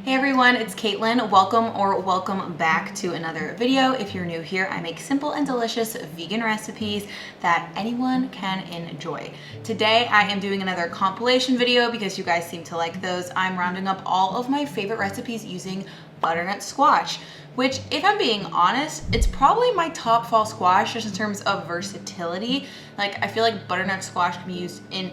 Hey everyone, it's Caitlin. Welcome back to another video. If you're new here, I make simple and delicious vegan recipes that anyone can enjoy. Today I am doing another compilation video because you guys seem to like those. I'm rounding up all of my favorite recipes using butternut squash, which, if I'm being honest, it's probably my top fall squash just in terms of versatility. Like, I feel like butternut squash can be used in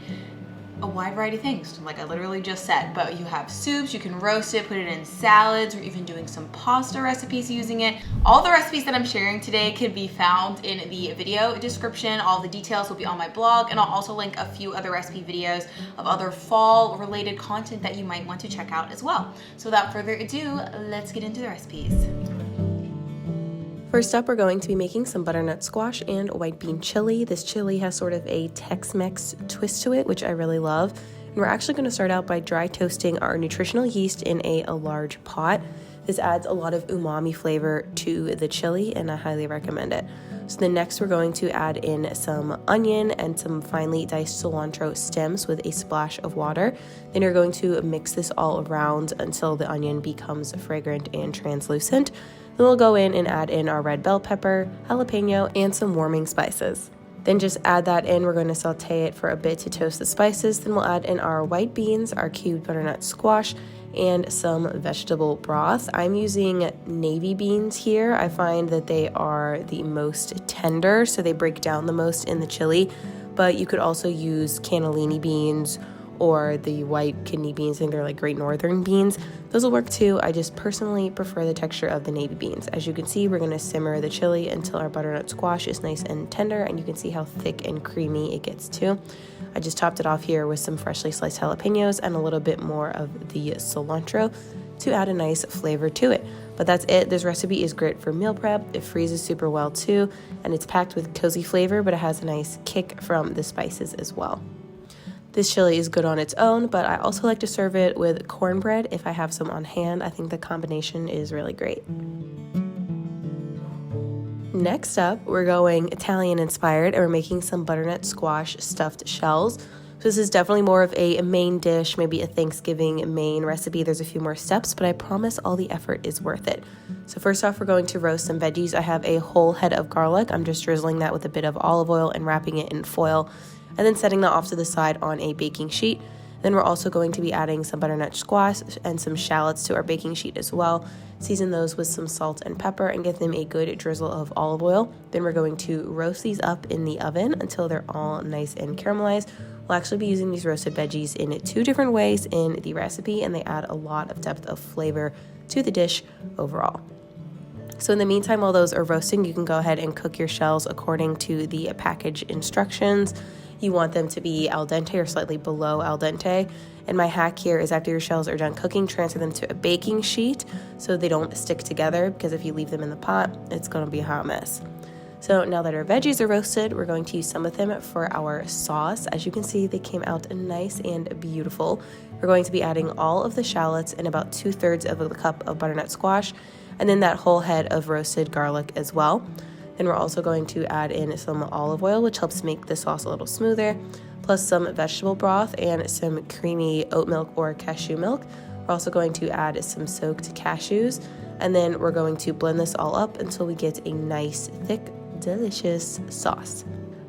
a wide variety of things, like I literally just said, but you have soups, you can roast it, put it in salads, or even doing some pasta recipes using it. All the recipes that I'm sharing today can be found in the video description. All the details will be on my blog, and I'll also link a few other recipe videos of other fall related content that you might want to check out as well. So without further ado, let's get into the recipes. First up, we're going to be making some butternut squash and white bean chili. This chili has sort of a Tex-Mex twist to it, which I really love. And we're actually going to start out by dry toasting our nutritional yeast in a large pot. This adds a lot of umami flavor to the chili, and I highly recommend it. So then next, we're going to add in some onion and some finely diced cilantro stems with a splash of water. Then you're going to mix this all around until the onion becomes fragrant and translucent. Then we'll go in and add in our red bell pepper, jalapeno, and some warming spices. Then just add that in. We're going to saute it for a bit to toast the spices. Then we'll add in our white beans, our cubed butternut squash, and some vegetable broth. I'm using navy beans here. I find that they are the most tender, so they break down the most in the chili. But you could also use cannellini beans or the white kidney beans. I think they're like Great Northern beans. Those will work too. I just personally prefer the texture of the navy beans. As you can see, we're gonna simmer the chili until our butternut squash is nice and tender, and you can see how thick and creamy it gets too. I just topped it off here with some freshly sliced jalapenos and a little bit more of the cilantro to add a nice flavor to it. But that's it. This recipe is great for meal prep. It freezes super well too, and it's packed with cozy flavor, but it has a nice kick from the spices as well. This chili is good on its own, but I also like to serve it with cornbread if I have some on hand. I think the combination is really great. Next up, we're going Italian inspired, and we're making some butternut squash stuffed shells. So this is definitely more of a main dish, maybe a Thanksgiving main recipe. There's a few more steps, but I promise all the effort is worth it. So first off, we're going to roast some veggies. I have a whole head of garlic. I'm just drizzling that with a bit of olive oil and wrapping it in foil, and then setting that off to the side on a baking sheet. Then we're also going to be adding some butternut squash and some shallots to our baking sheet as well. Season those with some salt and pepper and give them a good drizzle of olive oil. Then we're going to roast these up in the oven until they're all nice and caramelized. We'll actually be using these roasted veggies in 2 different ways in the recipe, and they add a lot of depth of flavor to the dish overall. So in the meantime, while those are roasting, you can go ahead and cook your shells according to the package instructions. You want them to be al dente or slightly below al dente. And my hack here is after your shells are done cooking, transfer them to a baking sheet so they don't stick together, because if you leave them in the pot, it's going to be a hot mess. So now that our veggies are roasted, we're going to use some of them for our sauce. As you can see, they came out nice and beautiful. We're going to be adding all of the shallots and about 2/3 of a cup of butternut squash, and then that whole head of roasted garlic as well. Then we're also going to add in some olive oil, which helps make the sauce a little smoother, plus some vegetable broth and some creamy oat milk or cashew milk. We're also going to add some soaked cashews, and then we're going to blend this all up until we get a nice, thick, delicious sauce.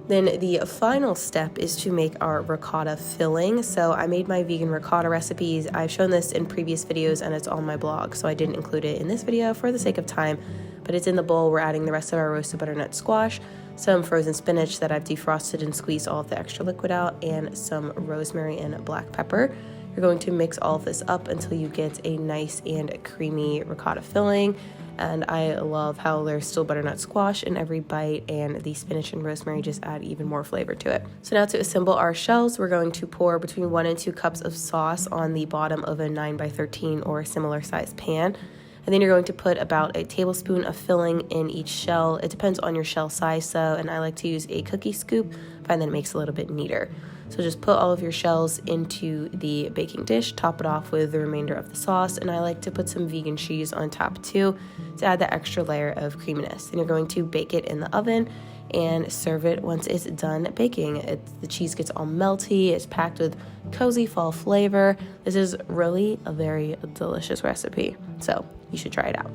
Then the final step is to make our ricotta filling. So I made my vegan ricotta recipes. I've shown this in previous videos and it's on my blog, so I didn't include it in this video for the sake of time, but it's in the bowl. We're adding the rest of our roasted butternut squash, some frozen spinach that I've defrosted and squeezed all of the extra liquid out, and some rosemary and black pepper. You're going to mix all of this up until you get a nice and creamy ricotta filling. And I love how there's still butternut squash in every bite, and the spinach and rosemary just add even more flavor to it. So now to assemble our shells, we're going to pour between 1 and 2 cups of sauce on the bottom of a 9x13 or similar size pan. And then you're going to put about a tablespoon of filling in each shell. It depends on your shell size, and I like to use a cookie scoop. I find that it makes it a little bit neater. So just put all of your shells into the baking dish, top it off with the remainder of the sauce, and I like to put some vegan cheese on top too to add that extra layer of creaminess. And you're going to bake it in the oven and serve it once it's done baking. The cheese gets all melty, it's packed with cozy fall flavor. This is really a very delicious recipe, so you should try it out.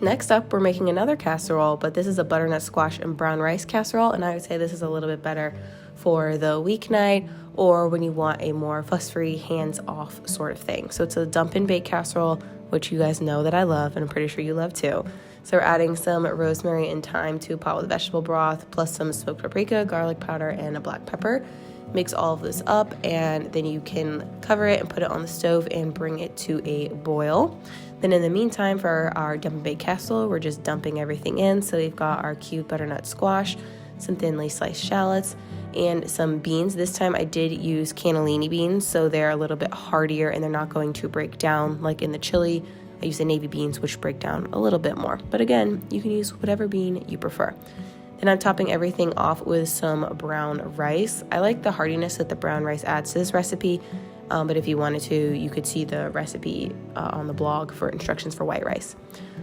Next up, we're making another casserole, but this is a butternut squash and brown rice casserole, and I would say this is a little bit better for the weeknight or when you want a more fuss-free, hands-off sort of thing. So it's a dump and bake casserole, which you guys know that I love, and I'm pretty sure you love too. So we're adding some rosemary and thyme to a pot with vegetable broth, plus some smoked paprika, garlic powder, and a black pepper. Mix all of this up, and then you can cover it and put it on the stove and bring it to a boil. Then in the meantime, for our dump and bake casserole, we're just dumping everything in. So we've got our cubed butternut squash, some thinly sliced shallots, and some beans. This time I did use cannellini beans, so they're a little bit heartier and they're not going to break down like in the chili. I use the navy beans, which break down a little bit more. But again, you can use whatever bean you prefer. Then I'm topping everything off with some brown rice. I like the heartiness that the brown rice adds to this recipe, but if you wanted to, you could see the recipe on the blog for instructions for white rice.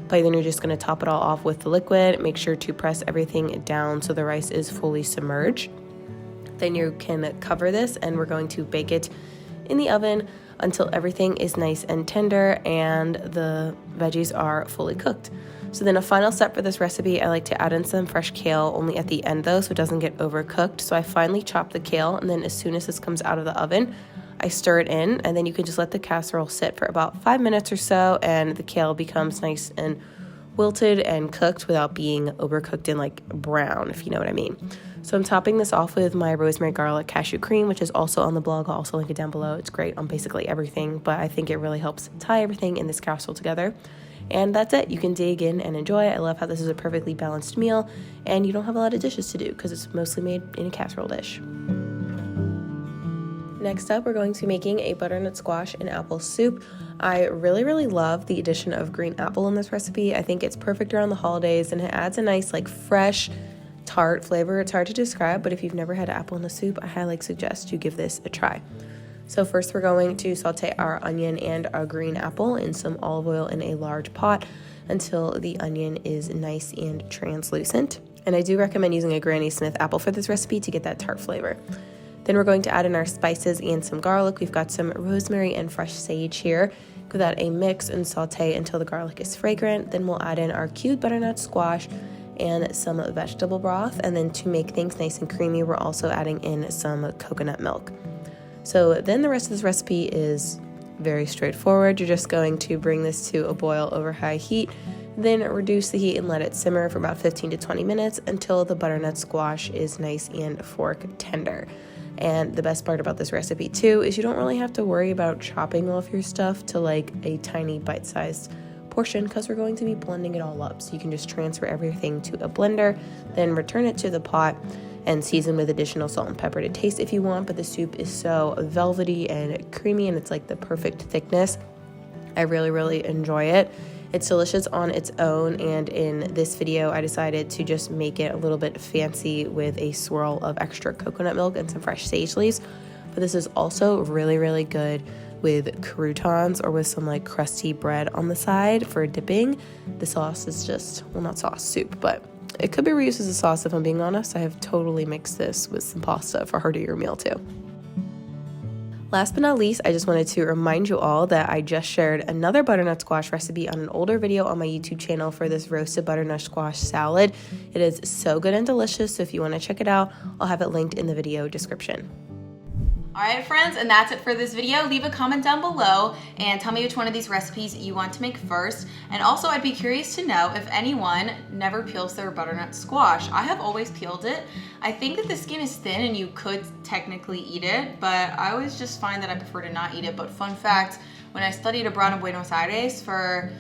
But then you're just going to top it all off with the liquid. Make sure to press everything down so the rice is fully submerged. Then you can cover this, and we're going to bake it in the oven until everything is nice and tender and the veggies are fully cooked. So then a final step for this recipe, I like to add in some fresh kale, only at the end though, so it doesn't get overcooked. So I finely chop the kale, and then as soon as this comes out of the oven, I stir it in, and then you can just let the casserole sit for about 5 minutes or so, and the kale becomes nice and wilted and cooked without being overcooked and like brown, if you know what I mean. So I'm topping this off with my rosemary garlic cashew cream, which is also on the blog. I'll also link it down below. It's great on basically everything, but I think it really helps tie everything in this casserole together. And that's it. You can dig in and enjoy. I love how this is a perfectly balanced meal, and you don't have a lot of dishes to do because it's mostly made in a casserole dish. Next up, we're going to be making a butternut squash and apple soup. I really love the addition of green apple in this recipe. I think it's perfect around the holidays, and it adds a nice like fresh tart flavor. It's hard to describe, but if you've never had apple in a soup, I highly suggest you give this a try. So first we're going to saute our onion and our green apple in some olive oil in a large pot until the onion is nice and translucent. And I do recommend using a Granny Smith apple for this recipe to get that tart flavor. Then we're going to add in our spices and some garlic. We've got some rosemary and fresh sage here. Give that a mix and saute until the garlic is fragrant. Then we'll add in our cubed butternut squash and some vegetable broth. And then to make things nice and creamy, we're also adding in some coconut milk. So then the rest of this recipe is very straightforward. You're just going to bring this to a boil over high heat, then reduce the heat and let it simmer for about 15 to 20 minutes until the butternut squash is nice and fork tender. And the best part about this recipe too is you don't really have to worry about chopping off your stuff to like a tiny bite-sized portion because we're going to be blending it all up. So you can just transfer everything to a blender, then return it to the pot and season with additional salt and pepper to taste if you want. But the soup is so velvety and creamy, and it's like the perfect thickness. I really enjoy it. It's delicious on its own, and in this video I decided to just make it a little bit fancy with a swirl of extra coconut milk and some fresh sage leaves. But this is also really good with croutons or with some like crusty bread on the side for dipping. The sauce is just, well, not sauce, soup, but it could be reused as a sauce if I'm being honest. I have totally mixed this with some pasta for a heartier meal too. Last but not least, I just wanted to remind you all that I just shared another butternut squash recipe on an older video on my YouTube channel for this roasted butternut squash salad. It is so good and delicious, so if you want to check it out, I'll have it linked in the video description. Alright friends, and that's it for this video. Leave a comment down below and tell me which one of these recipes you want to make first. And also I'd be curious to know if anyone never peels their butternut squash. I have always peeled it. I think that the skin is thin and you could technically eat it, but I always just find that I prefer to not eat it. But fun fact, when I studied abroad in Buenos Aires for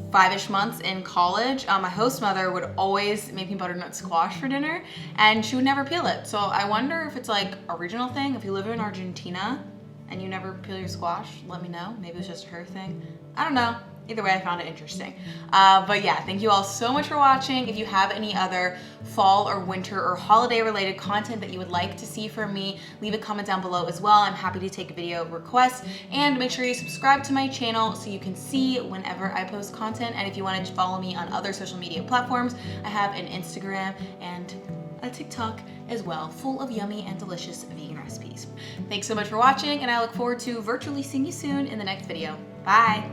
5-ish months in college, my host mother would always make me butternut squash for dinner, and she would never peel it. So I wonder if it's like a regional thing. If you live in Argentina and you never peel your squash, let me know. Maybe it's just her thing. I don't know. Either way, I found it interesting. But yeah, thank you all so much for watching. If you have any other fall or winter or holiday related content that you would like to see from me, leave a comment down below as well. I'm happy to take video requests, and make sure you subscribe to my channel so you can see whenever I post content. And if you want to follow me on other social media platforms, I have an Instagram and a TikTok as well, full of yummy and delicious vegan recipes. Thanks so much for watching, and I look forward to virtually seeing you soon in the next video. Bye.